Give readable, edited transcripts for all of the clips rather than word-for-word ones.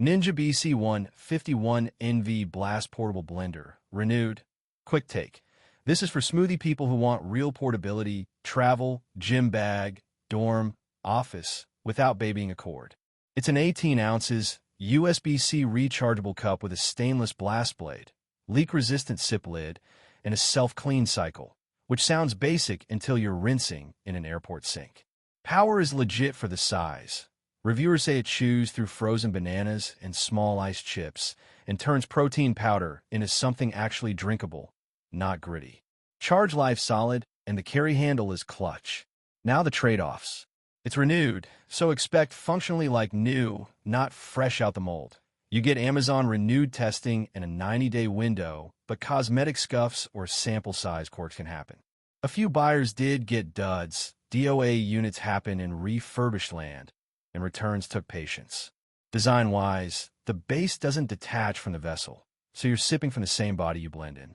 Ninja BC151NV Blast Portable Blender. Renewed. Quick take. This is for smoothie people who want real portability, travel, gym bag, dorm, office, without babying a cord. It's an 18 ounces, USB-C rechargeable cup with a stainless blast blade, leak-resistant sip lid, and a self-clean cycle, which sounds basic until you're rinsing in an airport sink. Power is legit for the size. Reviewers say it chews through frozen bananas and small iced chips and turns protein powder into something actually drinkable, not gritty. Charge life solid, and the carry handle is clutch. Now the trade-offs. It's renewed, so expect functionally like new, not fresh out the mold. You get Amazon renewed testing and a 90-day window, but cosmetic scuffs or sample size quirks can happen. A few buyers did get duds. DOA units happen in refurbished land, and returns took patience. Design-wise, the base doesn't detach from the vessel, so you're sipping from the same body you blend in.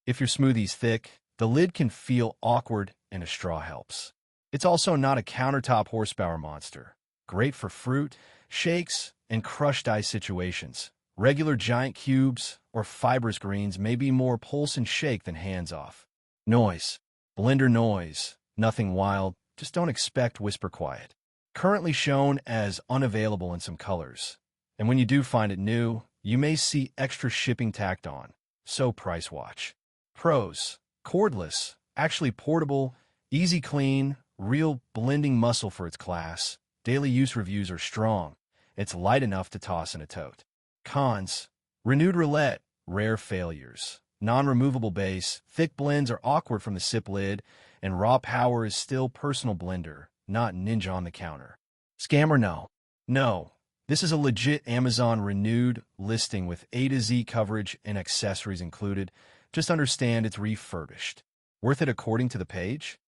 If your smoothie's thick, the lid can feel awkward and a straw helps. It's also not a countertop horsepower monster. Great for fruit, shakes, and crushed ice situations. Regular giant cubes or fibrous greens may be more pulse and shake than hands-off. Noise. Blender noise. Nothing wild, just don't expect whisper quiet. Currently shown as unavailable in some colors. And when you do find it new, you may see extra shipping tacked on, so price watch. Pros: cordless, actually portable, easy clean, real blending muscle for its class. Daily use reviews are strong. It's light enough to toss in a tote. Cons: renewed roulette, rare failures. Non-removable base, thick blends are awkward from the sip lid, and raw power is still personal blender, not Ninja on the counter. Scam or no? No. This is a legit Amazon renewed listing with A to Z coverage and accessories included. Just understand it's refurbished. Worth it according to the page?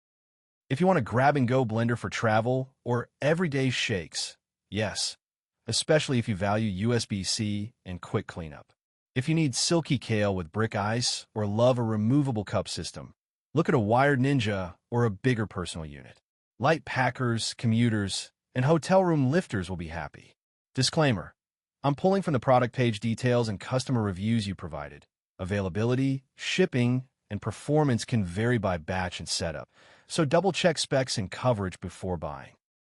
If you want a grab-and-go blender for travel or everyday shakes, yes. Especially if you value USB-C and quick cleanup. If you need silky kale with brick ice or love a removable cup system, look at a wired Ninja or a bigger personal unit. Light packers, commuters, and hotel room lifters will be happy. Disclaimer: I'm pulling from the product page details and customer reviews you provided. Availability, shipping, and performance can vary by batch and setup, so double-check specs and coverage before buying.